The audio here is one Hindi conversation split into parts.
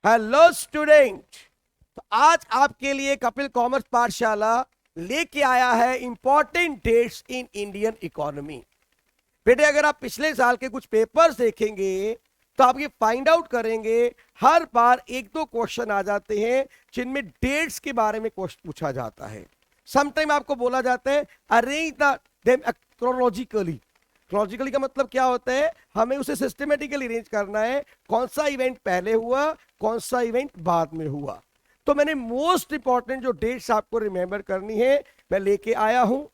Hello student. तो आज आपके लिए कपिल कॉमर्स पाठशाला लेके आया है important dates in Indian economy. बेटे अगर आप पिछले साल के कुछ पेपर्स देखेंगे तो आप ये फाइंड आउट करेंगे हर बार एक दो क्वेश्चन आ जाते हैं जिनमें डेट्स के बारे में क्वेश्चन पूछा जाता है। समटाइम आपको बोला जाता है arrange the them chronologically. Chronologically का मतलब क्या होता है, हमें उसे सिस्टमेटिकली अरेंज करना है, कौन सा इवेंट पहले हुआ कौन सा इवेंट बाद में हुआ। तो मैंने मोस्ट इंपॉर्टेंट जो डेट्स आपको रिमेंबर करनी है मैं लेके आया हूं।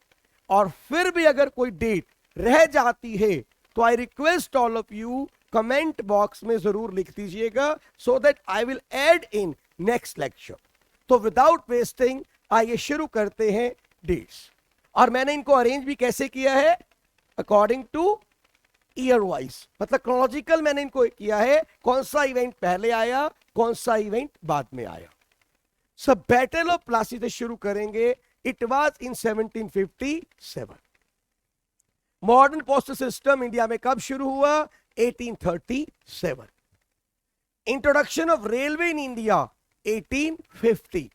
और फिर भी अगर कोई डेट रह जाती है तो I request all of you comment box में जरूर लिख दीजिएगा so that I will add in next lecture. तो विदाउट वेस्टिंग आइए शुरू करते हैं डेट्स। और मैंने इनको अरेंज भी कैसे किया है, अकॉर्डिंग टू ईयर वाइज, मतलब क्रोनोलॉजिकल मैंने इनको किया है, कौन सा इवेंट पहले आया कौन सा इवेंट बाद में आया। सब बैटल ऑफ प्लासी से शुरू करेंगे। It was in 1757। Modern postal system India में कब शुरू हुआ, 1837। Introduction of railway in India 1850।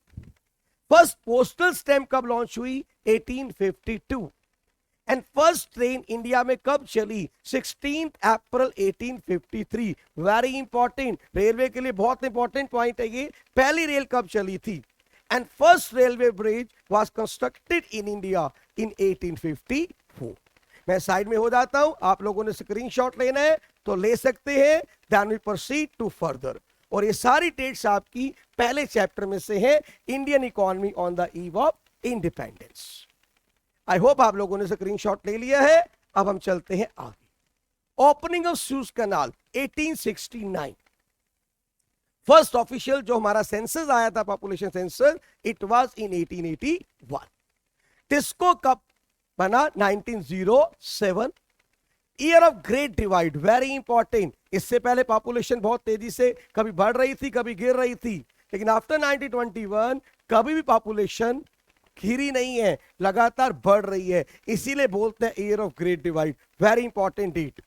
First postal stamp कब लॉन्च हुई, 1852। एंड फर्स्ट ट्रेन इंडिया में कब चली, 16 अप्रैल 1853। वेरी इंपॉर्टेंट, रेलवे के लिए बहुत इंपॉर्टेंट पॉइंट है ये, पहली रेल कब चली थी। And first railway bridge was constructed in India in 1854। मैं साइड में हो जाता हूं, आप लोगों ने स्क्रीनशॉट लेना है तो ले सकते हैं, then we proceed to further. और ये सारी डेट्स आपकी पहले चैप्टर में से है, Indian economy on the eve of independence. I hope आप लोगों ने स्क्रीनशॉट ले लिया है। अब हम चलते हैं आगे। Opening of shoes canal 1869। First official जो हमारा सेंसस आया था, population census, it was in 1881। TISCO कब बना, 1907। Year of great divide, very important. इससे पहले पॉपुलेशन बहुत तेजी से कभी बढ़ रही थी कभी गिर रही थी, लेकिन आफ्टर 1921 कभी भी पॉपुलेशन गिरी नहीं है, लगातार बढ़ रही है, इसीलिए बोलते हैं year of great divide. Very important date.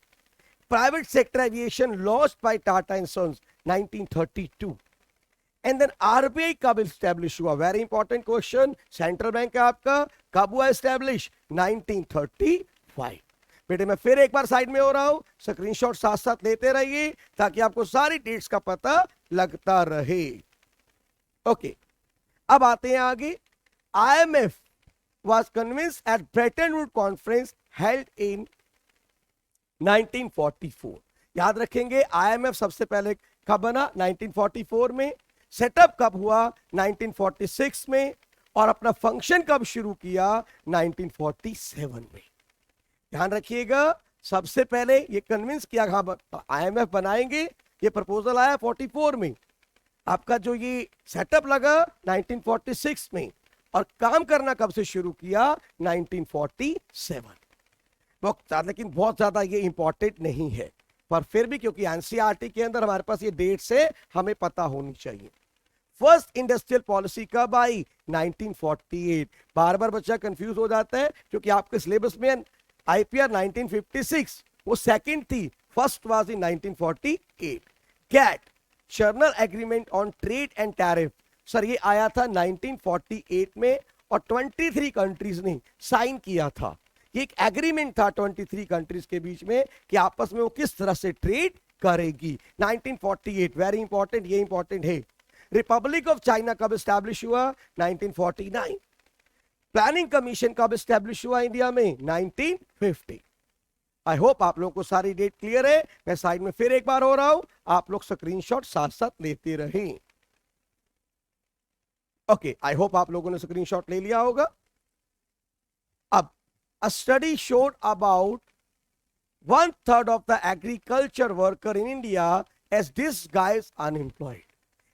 Private sector aviation launched by Tata and sons 1932। And then RBI कब एस्टैब्लिश हुआ, very important question. Central bank है आपका, कब हुआ एस्टैब्लिश, 1935। बेटे मैं फिर एक बार साइड में हो रहा हूं, स्क्रीनशॉट साथ साथ लेते रहिए ताकि आपको सारी डेट्स का पता लगता रहे। ओके, अब आते हैं आगे। IMF was convinced at Bretton Woods conference held in 1944। याद रखेंगे IMF सबसे पहले कब बना, 1944 में। सेटअप कब हुआ, 1946 में। और अपना फंक्शन कब शुरू किया, 1947 में। ध्यान रखिएगा, सबसे पहले ये कन्विंस किया IMF बनाएंगे, ये प्रपोजल आया 44 में। आपका जो ये सेटअप लगा 1946 में, और काम करना कब से शुरू किया, 1947। लेकिन बहुत ज्यादा ये इंपॉर्टेंट नहीं है, पर फिर भी क्योंकि एनसीईआरटी के अंदर हमारे पास ये डेट से हमें पता होनी चाहिए। फर्स्ट इंडस्ट्रियल पॉलिसी कब आई, 1948। बार बार बच्चा कंफ्यूज हो जाता है क्योंकि आपके सिलेबस में आईपीआर 1956 वो सेकंड थी, first was in 1948। GATT, general agreement on trade and tariff, sir ये आया था 1948 में, और 23 कंट्रीज ने साइन किया था। ये एक एग्रीमेंट था 23 कंट्रीज के बीच में कि आपस में वो किस तरह से ट्रेड करेगी, 1948। वेरी इंपॉर्टेंट, ये इंपॉर्टेंट है। रिपब्लिक ऑफ चाइना कब एस्टैब्लिश हुआ, 1949। प्लानिंग कमीशन कब एस्टैब्लिश हुआ इंडिया में, 1950। आई होप आप लोगों को सारी डेट क्लियर है। मैं साइड में फिर एक बार हो रहा हूं, आप लोग स्क्रीनशॉट साथ साथ लेते रहें। ओके, आई होप आप लोगों ने स्क्रीनशॉट ले लिया होगा। अब a study showed about 1/3 of the agriculture worker in India as disguised unemployed।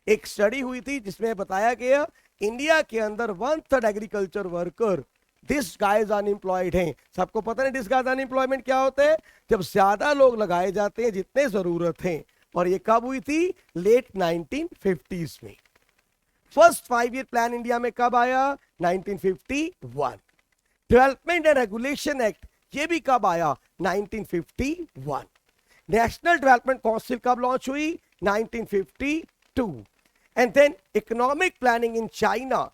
एक स्टडी हुई थी जिसमें बताया गया इंडिया के अंदर 1/3 एग्रीकल्चर वर्कर डिसगाइज अनएम्प्लॉयड हैं। सबको पता है डिसगाइज अनएम्प्लॉयमेंट क्या होता है, जब ज्यादा लोग लगाए जाते हैं जितने जरूरत हैं। और ये कब हुई थी, लेट 1950s में। फर्स्ट 5 ईयर प्लान इंडिया में कब आया, 1951। डेवलपमेंट एंड रेगुलेशन एक्ट ये भी कब आया, 1951। नेशनल डेवलपमेंट काउंसिल कब लॉन्च हुई, 1952। 1952 and then economic planning in China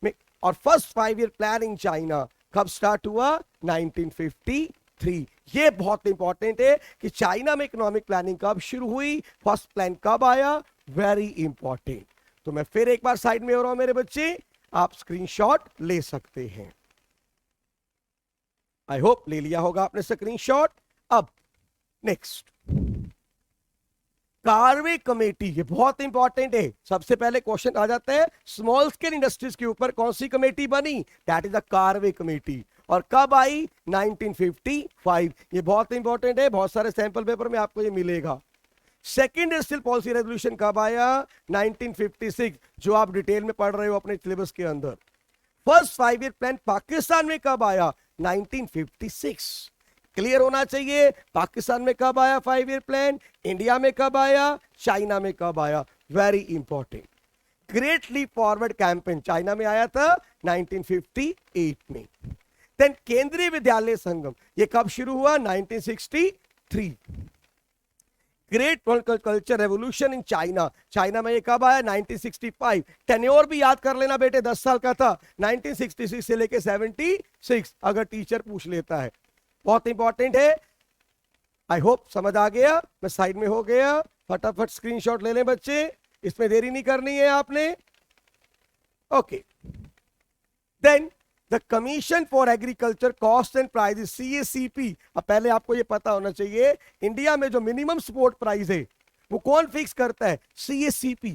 में, और first 5 year plan in China कब स्टार्ट हुआ? 1953। ये बहुत इंपॉर्टेंट है कि चाइना में इकोनॉमिक प्लानिंग कब शुरू हुई, फर्स्ट प्लान कब आया, वेरी इंपॉर्टेंट। तो मैं फिर एक बार साइड में हो रहा हूं मेरे बच्चे, आप स्क्रीनशॉट ले सकते हैं। आई होप ले लिया होगा आपने स्क्रीनशॉट। अब नेक्स्ट, कार्वे कमेटी, ये बहुत इंपॉर्टेंट है। सबसे पहले क्वेश्चन आ जाता है स्मॉल स्केल इंडस्ट्रीज के ऊपर कौन सी कमेटी बनी? That is the Karve committee. और कब आई? 1955। ये बहुत इंपॉर्टेंट है, बहुत सारे सैंपल पेपर में आपको ये मिलेगा। सेकेंड इंडस्ट्रियल पॉलिसी रेजोल्यूशन कब आया? 1956, जो आप डिटेल में पढ़ रहे हो अपने सिलेबस के अंदर। फर्स्ट 5 ईयर प्लान पाकिस्तान में कब आया? 1956। क्लियर होना चाहिए, पाकिस्तान में कब आया 5 ईयर प्लान, इंडिया में कब आया, चाइना में कब आया, very important. Great leap forward campaign China में आया था 1958 में। देन केंद्रीय विद्यालय संगम, ये कब शुरू हुआ? 1963। Great culture revolution in China, China में ये कब आया? 1965। टेन्योर भी याद कर लेना बेटे, 10 साल का था, 1966 से लेके 76, अगर टीचर पूछ लेता है। बहुत इंपॉर्टेंट है। आई होप समझ आ गया। मैं साइड में हो गया, फटाफट स्क्रीनशॉट ले लें बच्चे, इसमें देरी नहीं करनी है आपने। Okay, then the commission for agriculture cost and price, CACP। अब पहले आपको ये पता होना चाहिए, इंडिया में जो मिनिमम सपोर्ट प्राइस है वो कौन फिक्स करता है? CACP।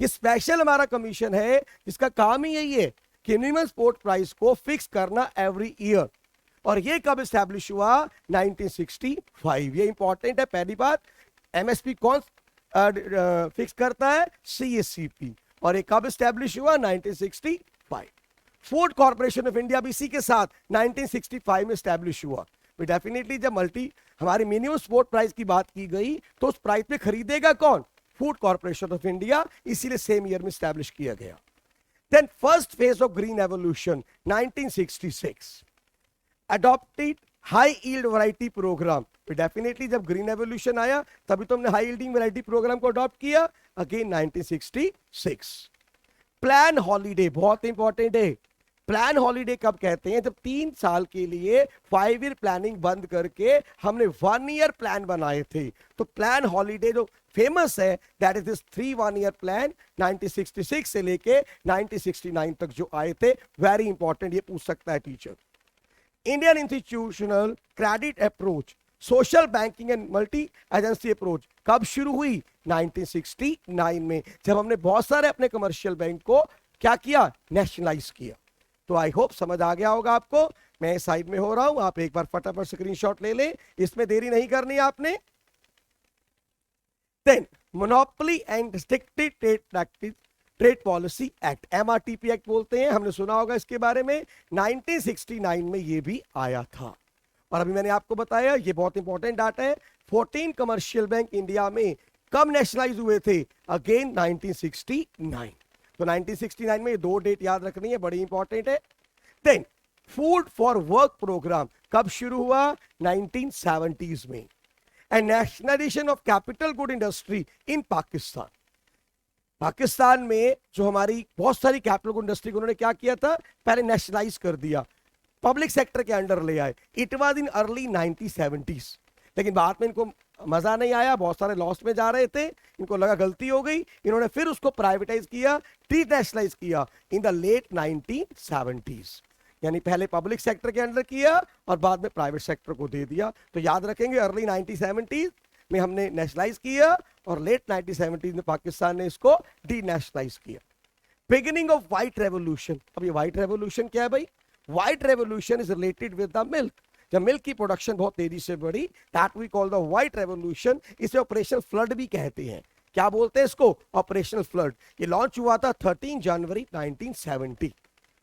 ये स्पेशल हमारा कमीशन है जिसका काम ही यही है कि मिनिमम सपोर्ट प्राइस को फिक्स करना एवरी ईयर। और ये कब स्टैब्लिश हुआ? 1965। ये इंपॉर्टेंट है। पहली बात, MSP कौन फिक्स करता है? CACP। और ये कब स्टैब्लिश हुआ? 1965। फूड कॉर्पोरेशन ऑफ इंडिया भी इसी के साथ 1965 में स्टैब्लिश हुआ। डेफिनेटली जब हमारी मिनिमम सपोर्ट प्राइस की बात की गई तो उस प्राइस पे खरीदेगा कौन? फूड कॉर्पोरेशन ऑफ इंडिया, इसीलिए सेम ईयर में स्टैब्लिश किया गया। Then first phase of green revolution 1966, adopted high yield variety programme. Definitely जब ग्रीन एवोल्यूशन आया तभी तो हमने हाई यील्डिंग वैरायटी प्रोग्राम को अडॉप्ट किया, अगेन 1966। प्लान हॉलीडे बहुत इंपॉर्टेंट है। प्लान हॉलीडे कब कहते हैं? जब 3 साल के लिए 5 ईयर प्लानिंग बंद करके हमने 1 ईयर प्लान बनाए थे। तो प्लान हॉलीडे जो फेमस है, that is this 3 1 year plan 1966 से लेके 1969 तक जो आए थे। वेरी इंपॉर्टेंट, ये पूछ सकता है teacher. Indian institutional credit approach, social banking and multi agency approach कब शुरू हुई? 1969 में, जब हमने बहुत सारे अपने कमर्शियल बैंक को क्या किया? नेशनलाइज किया। तो आई होप समझ आ गया होगा आपको। मैं साइड में हो रहा हूं, आप एक बार फटाफट स्क्रीनशॉट ले लें, इसमें देरी नहीं करनी आपने। Then monopoly and restricted trade practice trade policy act, MRTP act बोलते हैं, हमने सुना होगा इसके बारे में। 1969 में ये भी आया था। और अभी मैंने आपको बताया, ये बहुत इंपॉर्टेंट डाटा है, 14 कमर्शियल बैंक इंडिया में कब नेशनलाइज हुए थे? अगेन 1969। तो 1969 में ये 2 डेट याद रखनी है, बड़ी इंपॉर्टेंट है। Then food for work programme कब शुरू हुआ? 1970s में। And nationalisation of capital good industry in Pakistan, Pakistan में जो हमारी बहुत सारी कैपिटल गुड इंडस्ट्री को उन्होंने क्या किया था? पहले नेशनलाइज कर दिया, पब्लिक सेक्टर के अंडर ले आए। It was in early 1970s, लेकिन बाद में इनको मजा नहीं आया, बहुत सारे लॉस में जा रहे थे, इनको लगा गलती हो गई, इन्होंने फिर उसको प्राइवेटाइज किया, डीनेशनलाइज किया इन द लेट 1970s। यानी पहले पब्लिक सेक्टर के अंडर किया और बाद में प्राइवेट सेक्टर को दे दिया। तो याद रखेंगे, अर्ली 1970s में हमने नेशनलाइज किया और लेट 1970s में पाकिस्तान ने इसको डीनेशनलाइज किया। Beginning of white revolution. अब ये व्हाइट रेवोल्यूशन क्या है भाई? White revolution is related with the milk. जब मिल्क की प्रोडक्शन बहुत तेजी से बढ़ी, that we call the white revolution. इसे ऑपरेशन फ्लड भी कहते हैं। क्या बोलते हैं इसको? Operational flood. ये लॉन्च हुआ था 13 जनवरी 1970।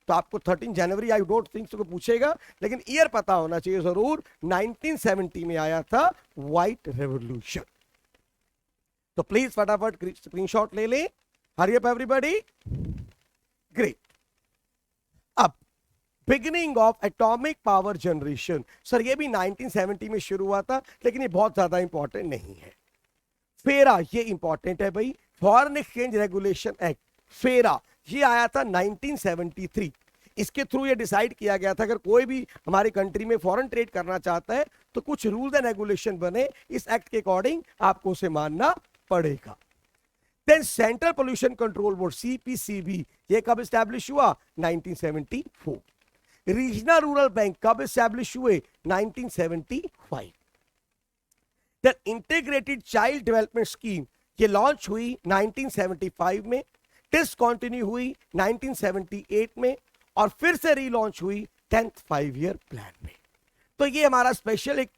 तो आपको 13 जनवरी आई डोंट थिंक सो पूछेगा, लेकिन ईयर पता होना चाहिए जरूर। 1970 में आया था व्हाइट रेवोल्यूशन। तो प्लीज फटाफट स्क्रीनशॉट ले लें। Hurry up everybody. ग्रेट। अब beginning of atomic power generation, sir ये भी 1970 में शुरू हुआ था, लेकिन ये बहुत ज्यादा इंपॉर्टेंट नहीं है। फेरा, ये इंपॉर्टेंट है भाई। फॉरेन एक्सचेंज रेगुलेशन एक्ट, फेरा, ये आया था 1973। इसके थ्रू ये डिसाइड किया गया था अगर कोई भी हमारी कंट्री में फॉरेन ट्रेड करना चाहता है तो कुछ रूल्स एंड रेगुलेशन बने, इस एक्ट के अकॉर्डिंग आपको उसे मानना पड़ेगा। Then central pollution control board CPCB, ये कब स्टैब्लिश हुआ? 1974। रीजनल रूरल बैंक कब स्टैब्लिश हुए? 1975। Then integrated child development scheme, ये लॉन्च हुई 1975 में, डिसकंटिन्यू हुई 1978 में और फिर से रीलॉन्च हुई 10th 5 ईयर प्लान में। तो ये हमारा स्पेशल एक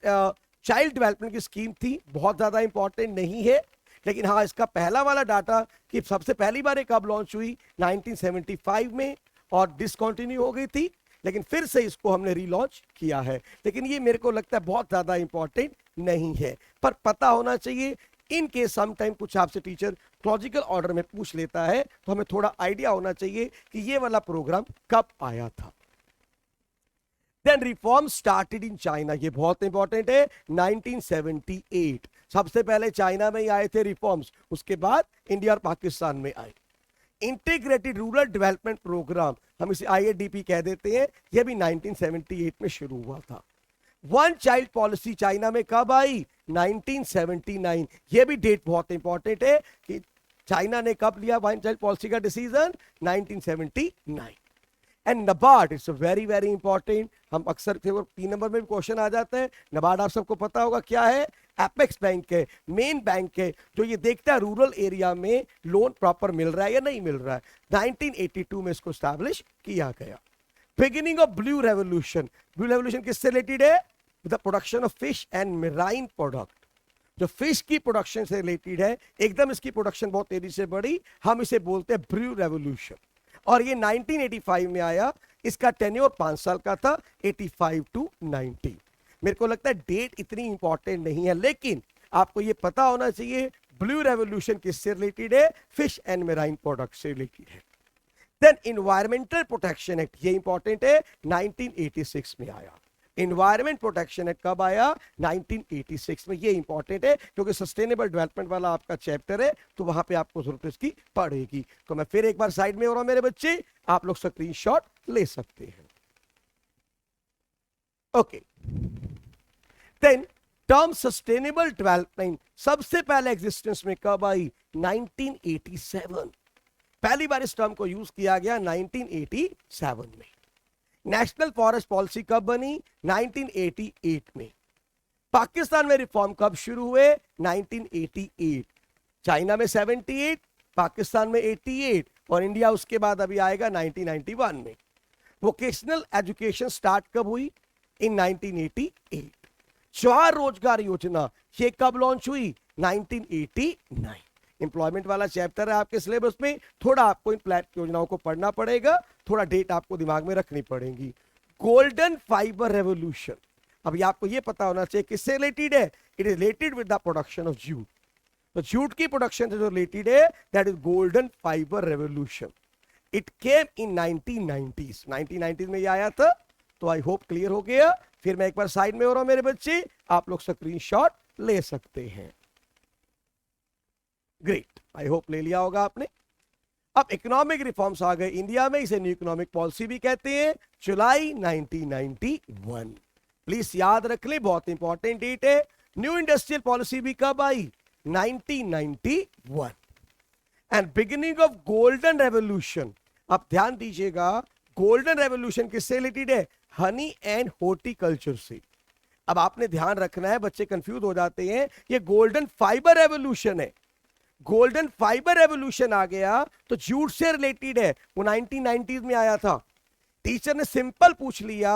चाइल्ड डेवलपमेंट की स्कीम थी, बहुत ज्यादा इंपॉर्टेंट नहीं है, लेकिन हाँ इसका पहला वाला डाटा कि सबसे पहली बार कब लॉन्च हुई 1975 में और डिसकंटिन्यू हो गई थी, लेकिन फिर से इसको हमने रीलॉन्च किया है। लेकिन ये मेरे को लगता है बहुत ज्यादा इंपॉर्टेंट नहीं है, पर पता होना चाहिए इन केस सम टाइम कुछ आपसे टीचर लॉजिकल ऑर्डर में पूछ लेता है तो हमें थोड़ा आइडिया होना चाहिए कि ये वाला प्रोग्राम कब आया था। Then reform started in China, ये बहुत इंपॉर्टेंट है, 1978 सबसे पहले चाइना में ही आए थे रिफॉर्म्स, उसके बाद इंडिया और पाकिस्तान में आए। इंटीग्रेटेड रूरल डेवलपमेंट प्रोग्राम, हम इसे IADP कह देते हैं, यह भी 1978 में शुरू हुआ था। वन चाइल्ड पॉलिसी चाइना में कब आई? 1979। यह भी डेट बहुत इंपॉर्टेंट है कि चाइना ने कब लिया वन चाइल्ड पॉलिसी का decision? 1979। And NABARD, it's very very important, हम अक्सर 3 नंबर में भी क्वेश्चन आ जाता है। नबार्ड आप सबको पता होगा क्या है? एपेक्स बैंक है, मेन बैंक है जो ये देखता है रूरल एरिया में लोन प्रॉपर मिल रहा है या नहीं मिल रहा है। 1982 में इसको स्टैब्लिश किया गया। Beginning of blue revolution, blue revolution किससे रिलेटेड है? The production of fish and marine product, जो फिश की प्रोडक्शन से रिलेटेड है, एकदम इसकी प्रोडक्शन बहुत तेजी से बढ़ी, हम इसे बोलते हैं ब्लू रेवोल्यूशन। और ये 1985 में आया, इसका टेन्योर 5 साल का था, 85 to 90। मेरे को लगता है डेट इतनी इंपॉर्टेंट नहीं है, लेकिन आपको ये पता होना चाहिए ब्लू रेवोल्यूशन किससे रिलेटेड है? फिश एंड मेराइन प्रोडक्ट से रिलेटेड है। देन इन्वायरमेंटल प्रोटेक्शन एक्ट, ये इंपॉर्टेंट है, 1986 में आया। इन्वायरमेंट प्रोटेक्शन एक्ट कब आया? 1986 में। ये इंपॉर्टेंट है क्योंकि सस्टेनेबल डेवलपमेंट वाला आपका चैप्टर है, तो वहां पे आपको जरूरत इसकी पड़ेगी। तो मैं फिर एक बार साइड में हो रहा हूं मेरे बच्चे, आप लोग स्क्रीनशॉट ले सकते हैं। Okay, then term sustainable development सबसे पहले एग्जिस्टेंस में कब आई? 1987। पहली बार इस टर्म को यूज किया गया 1987 में। नेशनल फॉरेस्ट पॉलिसी कब बनी? 1988 में। पाकिस्तान में रिफॉर्म कब शुरू हुए? 1988। चाइना में 78, पाकिस्तान में 88 और इंडिया उसके बाद अभी आएगा 1991 में। वोकेशनल एजुकेशन स्टार्ट कब हुई? इन 1988। जवाहर रोजगार योजना ये कब लॉन्च हुई? 1989। एम्प्लॉयमेंट वाला चैप्टर है आपके सिलेबस में, थोड़ा आपको इन प्लान योजनाओं को पढ़ना पड़ेगा, थोड़ा डेट आपको दिमाग में रखनी पड़ेगी। गोल्डन फाइबर रेवोल्यूशन, अभी आपको ये पता होना चाहिए किससे रिलेटेड है? It is related with the production of jute. तो जूट की प्रोडक्शन से जो रिलेटेड है that is golden fibre revolution. It came in 1990s। 1990s में ये आया था। तो आई होप क्लियर हो गया। फिर मैं एक बार साइड में हो रहा हूं मेरे बच्चे, आप लोग स्क्रीनशॉट ले सकते हैं। ग्रेट, आई होप ले लिया होगा आपने। अब इकोनॉमिक रिफॉर्म्स आ गए इंडिया में, इसे न्यू इकोनॉमिक पॉलिसी भी कहते हैं, जुलाई 1991। प्लीज याद रख ले, बहुत इंपॉर्टेंट डेट है। न्यू इंडस्ट्रियल पॉलिसी भी कब आई? 1991। And beginning of golden revolution, अब ध्यान दीजिएगा, गोल्डन रेवोल्यूशन किससे रिलेटेड है? हनी एंड हॉर्टिकल्चर से। अब आपने ध्यान रखना है, बच्चे कंफ्यूज हो जाते हैं, ये गोल्डन फाइबर रेवोल्यूशन है। गोल्डन फाइबर रेवोल्यूशन आ गया तो जूट से रिलेटेड है, वो 1990s में आया था। टीचर ने सिंपल पूछ लिया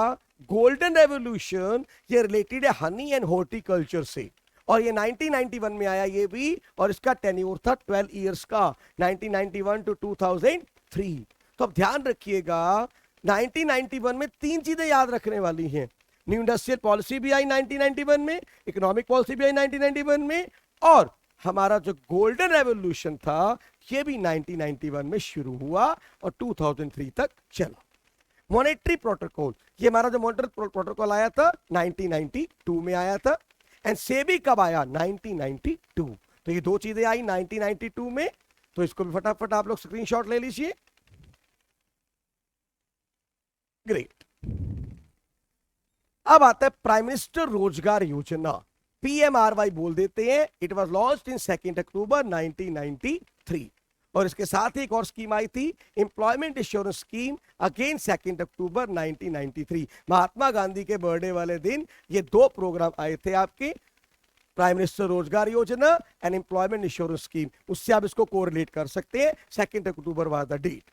गोल्डन रेवोल्यूशन ये रिलेटेड है हनी एंड हॉर्टिकल्चर से, और ये 1991 में आया ये भी, और इसका टेन्योर था 12 इयर्स का, 1991 to 2003। तो अब ध्यान रखिएगा 1991 में 3 चीजें याद रखने वाली हैं। न्यू इंडस्ट्रियल पॉलिसी भी आई 1991 में, इकोनॉमिक पॉलिसी भी आई 1991 में, और हमारा जो गोल्डन रेवोल्यूशन था ये भी 1991 में शुरू हुआ और 2003 तक चला। मॉनेटरी प्रोटोकॉल, ये हमारा जो मॉनेटरी प्रोटोकॉल आया था 1992 में आया था। एंड सेबी कब आया? 1992। तो ये 2 चीजें आई 1992 में। तो इसको भी फटाफट आप लोग स्क्रीनशॉट ले लीजिए। ग्रेट। अब आता है प्राइम मिनिस्टर रोजगार योजना, पीएमआरवाई बोल देते हैं। इट वाज लॉन्च्ड इन 2 अक्टूबर 1993 और इसके साथ ही एक और स्कीम आई थी, एम्प्लॉयमेंट इंश्योरेंस स्कीम, अगेन 2 अक्टूबर 1993। महात्मा गांधी के बर्थडे वाले दिन ये दो प्रोग्राम आए थे आपके, प्राइम मिनिस्टर रोजगार योजना एंड एम्प्लॉयमेंट इंश्योरेंस स्कीम। उससे आप इसको कोरिलेट कर सकते हैं, 2 October was the date.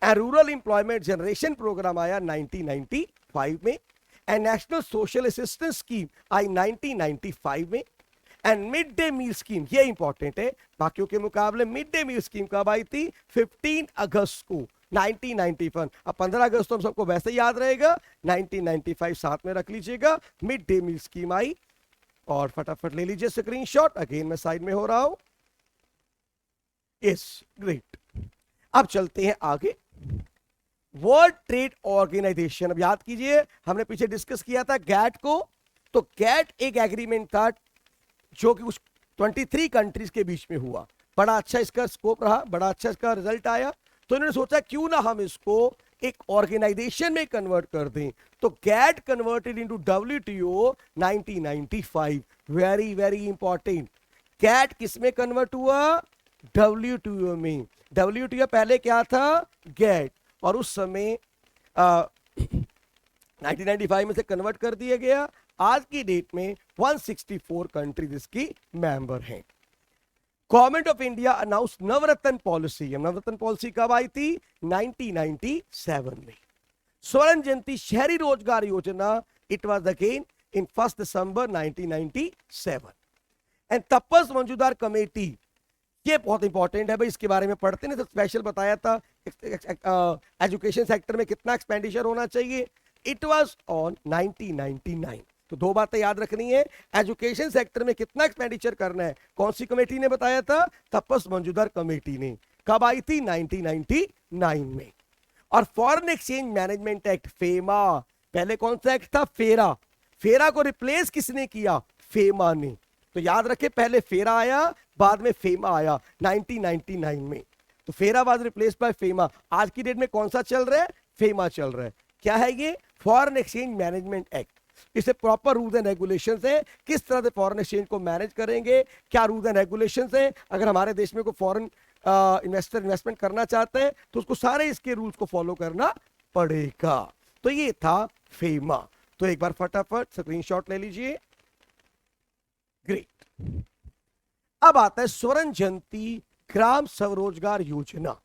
And rural employment generation programme आया 1995 में, and national social assistance scheme आई 1995 में, and mid day meal scheme, ये इंपॉर्टेंट है बाकियों के मुकाबले, मिड डे मील स्कीम कब आई थी? 15 अगस्त को 1991। अब 15 अगस्त तो हम सबको वैसे ही याद रहेगा, 1995 साथ में रख लीजिएगा, मिड डे मील स्कीम आई। और फटाफट ले लीजिए स्क्रीनशॉट, अगेन मैं साइड में हो रहा हूं। Yes, great. अब चलते हैं आगे। वर्ल्ड ट्रेड ऑर्गेनाइजेशन, अब याद कीजिए हमने पीछे डिस्कस किया था गैट को, तो गैट एक एग्रीमेंट था जो कि उस 23 कंट्रीज के बीच में हुआ। बड़ा अच्छा इसका स्कोप रहा, बड़ा अच्छा इसका रिजल्ट आया, तो इन्होंने सोचा क्यों ना हम इसको एक ऑर्गेनाइजेशन में कन्वर्ट कर दें। तो GATT converted into WTO 1995। Very very important, GATT किस में कन्वर्ट हुआ? डब्ल्यूटीओ में। डब्ल्यूटीओ पहले क्या था? गैट। और उस समय 1995 में से कन्वर्ट कर दिया गया। आज की डेट में 164 कंट्रीज इसकी मेंबर हैं। Government of India announce Navratna policy. Navratna policy कब आई थी? 1997 में। स्वर्ण जयंती Shahari Rozgar Yojana, it was again in 1 December 1997। And Tapas Majumdar committee, ये बहुत इंपॉर्टेंट है भाई, इसके बारे में पढ़ते नहीं तो स्पेशल बताया था एजुकेशन सेक्टर में कितना एक्सपेंडिचर होना चाहिए। It was on 1999। तो दो बातें याद रखनी है, एजुकेशन सेक्टर में कितना एक्सपेंडिचर करना है कौन सी कमेटी ने बताया था? तपस मंजूदार कमेटी ने। कब आई थी? 1999 में। और foreign exchange management act, FEMA, पहले कौन सा एक्ट था? फेरा। फेरा को रिप्लेस किसने किया? फेमा ने। तो याद रखे, पहले फेरा आया, बाद में फेमा आया 1999 में। तो फेरा वाज रिप्लेस बाय फेमा। आज की डेट में कौन सा चल रहा है? फेमा चल रहा है। क्या है ये? Foreign exchange management act. इसे प्रॉपर रूल्स एंड रेगुलेशंस है, किस तरह से फॉरेन एक्सचेंज को मैनेज करेंगे, क्या रूल्स एंड रेगुलेशंस है। अगर हमारे देश में कोई फॉरेन इन्वेस्टर इन्वेस्टमेंट करना चाहते हैं तो उसको सारे इसके रूल्स को फॉलो करना पड़ेगा। तो ये था फेमा। तो एक बार फटाफट स्क्रीनशॉट ले लीजिए। ग्रेट। अब आता है स्वर्ण जयंती ग्राम स्वरोजगार योजना।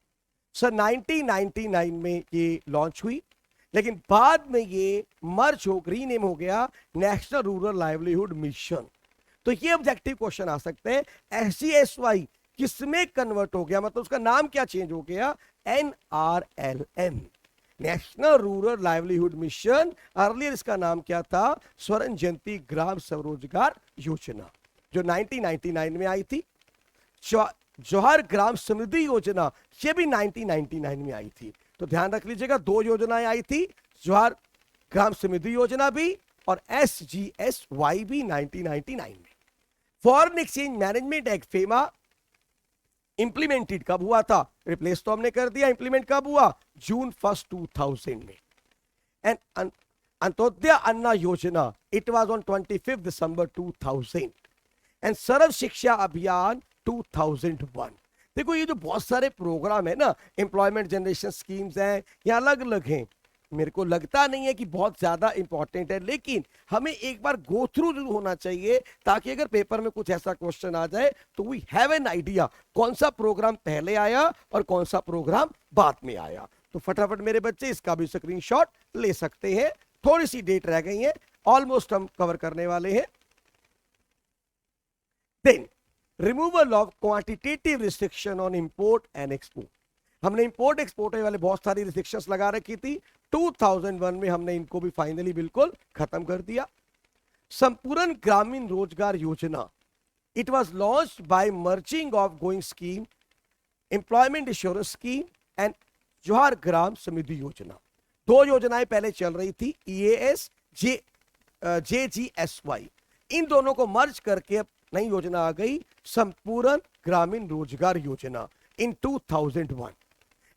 सर 1999 में ये लॉन्च हुई, लेकिन बाद में ये मर्ज हो, रीनेम हो गया नेशनल रूरल लाइवलीहुड मिशन। तो ये ऑब्जेक्टिव क्वेश्चन आ सकते हैं, SGSY किसमें कन्वर्ट हो गया, मतलब उसका नाम क्या चेंज हो गया? NRLM, national rural livelihood mission. Earlier इसका नाम क्या था? स्वर्ण जयंती ग्राम स्वरोजगार योजना, जो 1999 में आई थी। जवाहर ग्राम समृद्धि योजना, ये भी 1999 में आई थी। तो ध्यान रख लीजिएगा, दो योजनाएं आई थी, जवाहर ग्राम समृद्धि योजना भी और SGSY भी 1999 में। Foreign exchange management act, FEMA, implemented कब हुआ था? रिप्लेस तो हमने कर दिया, इंप्लीमेंट कब हुआ? जून 1, 2000 में। And Antyodaya Anna Yojana, it was on 25 December 2000। And Sarva Shiksha Abhiyan 2001। देखो ये जो बहुत सारे प्रोग्राम है ना, एम्प्लॉयमेंट जनरेशन स्कीम्स हैं, ये अलग अलग हैं, मेरे को लगता नहीं है कि बहुत ज्यादा इंपॉर्टेंट है, लेकिन हमें एक बार गो थ्रू जरूर होना चाहिए, ताकि अगर पेपर में कुछ ऐसा क्वेश्चन आ जाए तो वी हैव एन आइडिया कौन सा प्रोग्राम पहले आया और कौन सा प्रोग्राम बाद में आया। तो फटाफट मेरे बच्चे इसका भी स्क्रीनशॉट ले सकते हैं। थोड़ी सी डेट रह गई है, ऑलमोस्ट हम कवर करने वाले हैं। Then removal of quantitative restriction on import and export. हमने इंपोर्ट एक्सपोर्ट वाले बहुत सारी रिस्ट्रिक्शंस लगा रखी थी, 2001 में हमने इनको भी फाइनली बिल्कुल खत्म कर दिया। संपूर्ण Grameen Rozgar Yojana, it was launched by merging of going scheme, employment insurance scheme and Jawahar Gram Samriddhi Yojana. दो योजनाएं पहले चल रही थी, EAS JGSY, इन दोनों को मर्ज करके नई योजना आ गई, संपूर्ण ग्रामीण रोजगार योजना। इन 2001,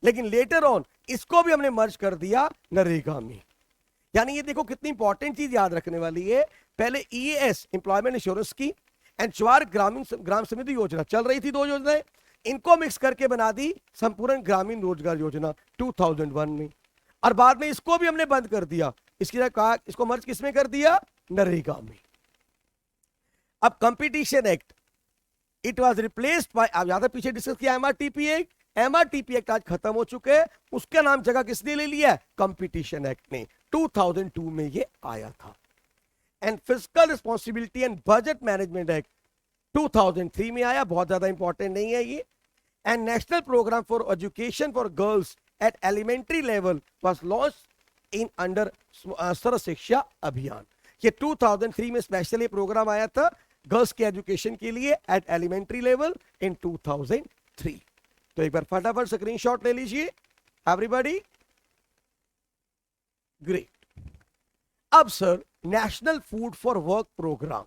लेकिन लेटर ऑन इसको भी हमने मर्ज कर दिया नरेगा में। यानी ये देखो कितनी इंपॉर्टेंट चीज याद रखने वाली है। पहले ईएएस एम्प्लॉयमेंट इंश्योरेंस की एंड जवाहर ग्राम समृद्धि योजना चल रही थी, दो योजनाएं, इनको मिक्स करके बना दी संपूर्ण ग्रामीण रोजगार योजना 2001 में। और बाद में इसको भी हमने बंद कर दिया, इसकी जगह कहा इसको मर्ज किसमें कर दिया, नरेगा में। अब competition act, it was replaced by, अब ज्यादा पीछे डिस्कस किया एमआरटीपी एक्ट, एमआरटीपी एक्ट आज खत्म हो चुके हैं, उसका नाम जगह किसने ले लिया, कंपटीशन एक्ट ने। 2002 में ये आया था। And physical responsibility and budget management act 2003 में आया, बहुत ज्यादा इंपॉर्टेंट नहीं है ये। And national programme for education for girls at elementary level was launch in under Sarva Shiksha Abhiyan. ये 2003 में स्पेशली प्रोग्राम आया था गर्ल्स के एजुकेशन के लिए एट एलिमेंट्री लेवल इन 2003। तो एक बार फटाफट स्क्रीनशॉट ले लीजिए एवरीबॉडी, ग्रेट। अब sir national food for work programme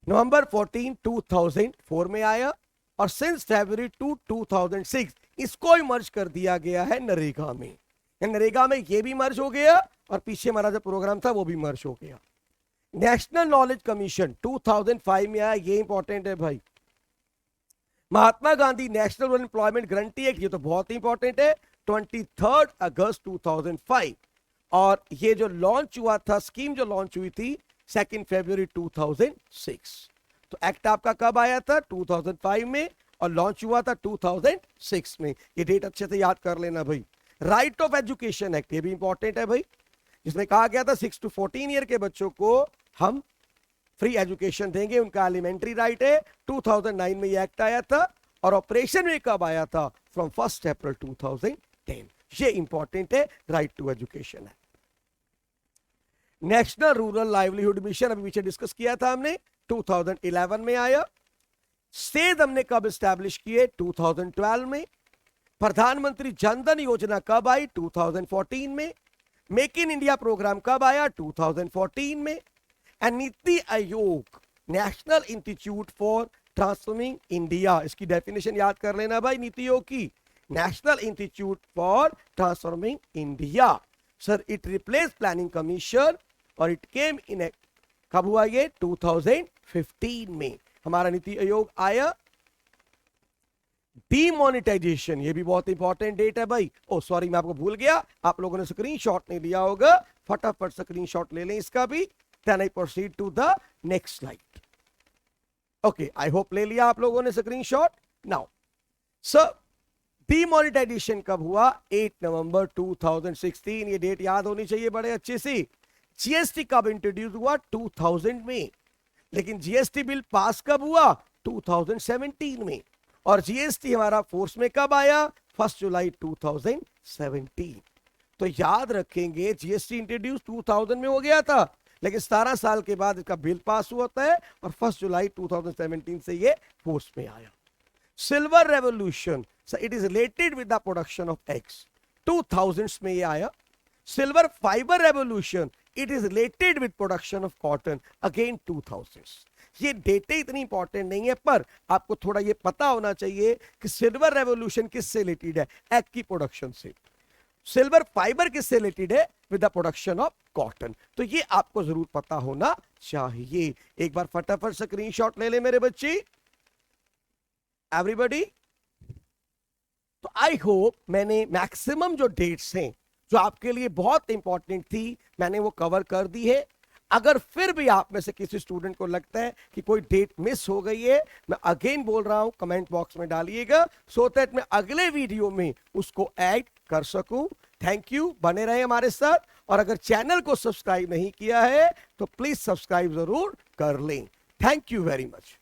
November 14 2004 में आया और सिंस फरवरी 2006 इसको ही मर्ज कर दिया गया है नरेगा में। नरेगा में ये भी मर्ज हो गया और पीछे हमारा जो प्रोग्राम था वो भी मर्ज हो गया। नेशनल नॉलेज कमीशन 2005 में आया, ये इंपॉर्टेंट है भाई। Mahatma Gandhi national employment guarantee act, ये तो बहुत इंपॉर्टेंट है, 23 अगस्त 2005। और ये जो लॉन्च हुआ था, स्कीम जो लॉन्च हुई थी 2 फरवरी 2006। तो एक्ट आपका कब आया था, 2005 में, और लॉन्च हुआ था 2006 में। ये डेट अच्छे से याद कर लेना भाई। राइट ऑफ एजुकेशन एक्ट, ये भी इंपॉर्टेंट है भाई, जिसमें कहा गया था 6 to 14 ईयर के बच्चों को हम फ्री एजुकेशन देंगे, उनका एलिमेंट्री राइट है। 2009 में ये एक्ट आया था और ऑपरेशन में कब आया था, फ्रॉम 1 अप्रैल 2010। ये इंपॉर्टेंट है, राइट टू एजुकेशन है। नेशनल रूरल लाइवलीहुड मिशन अभी पीछे डिस्कस किया था हमने, 2011 में आया। सेध हमने कब स्टैब्लिश किए, 2012 में। प्रधानमंत्री जनधन योजना कब आई, 2014 में। मेक इन इंडिया प्रोग्राम कब आया, 2014 में। And NITI Aayog national institute for transforming India, इसकी डेफिनेशन याद कर लेना भाई नीति आयोग की, national institute for transforming India. Sir it replace planning commission और इट केम इन, कब हुआ ये, 2015 में हमारा नीति आयोग आया। डीमोनेटाइजेशन, ये भी बहुत इंपॉर्टेंट डेट है भाई। ओ सॉरी, मैं आपको भूल गया, आप लोगों ने स्क्रीनशॉट नहीं लिया होगा, फटाफट स्क्रीनशॉट ले लें इसका भी। Then I proceed to the next slide. Okay, I hope ले लिया आप लोगों ने स्क्रीनशॉट। नाउ सर डीमोनेटाइजेशन कब हुआ, 8 नवंबर 2016, ये डेट याद होनी चाहिए बड़े अच्छे से। जीएसटी कब इंट्रोड्यूस हुआ, 2000 में। लेकिन जीएसटी बिल पास कब हुआ, 2017 में। और जीएसटी हमारा फोर्स में कब आया, 1 जुलाई 2017। तो याद रखेंगे जीएसटी इंट्रोड्यूस 2000 में हो गया था, लेकिन 17 साल के बाद इसका बिल पास हुआ है और 1 जुलाई 2017 से ये फोर्स में आया। Silver revolution, it is related with the production of eggs, 2000s में ये आया। Silver fibre revolution, it is related with production of cotton, again 2000s। ये डेटे इतनी इंपॉर्टेंट नहीं है, पर आपको थोड़ा ये पता होना चाहिए कि सिल्वर रेवोल्यूशन किससे रिलेटेड है, एग की प्रोडक्शन से। सिल्वर फाइबर किससे रिलेटेड है, with the production of cotton. तो ये आपको जरूर पता होना चाहिए। एक बार फटाफट स्क्रीनशॉट ले ले मेरे बच्चे एवरीबॉडी। तो आई होप मैंने मैक्सिमम जो डेट्स हैं जो आपके लिए बहुत इंपॉर्टेंट थी, मैंने वो कवर कर दी है। अगर फिर भी आप में से किसी स्टूडेंट को लगता है कि कोई डेट मिस हो गई है, मैं अगेन बोल रहा हूं, कमेंट बॉक्स में डालिएगा, सो दैट मैं अगले वीडियो में उसको ऐड कर सकूं। थैंक यू, बने रहे हमारे साथ। और अगर चैनल को सब्सक्राइब नहीं किया है तो प्लीज सब्सक्राइब जरूर कर लें। Thank you very much.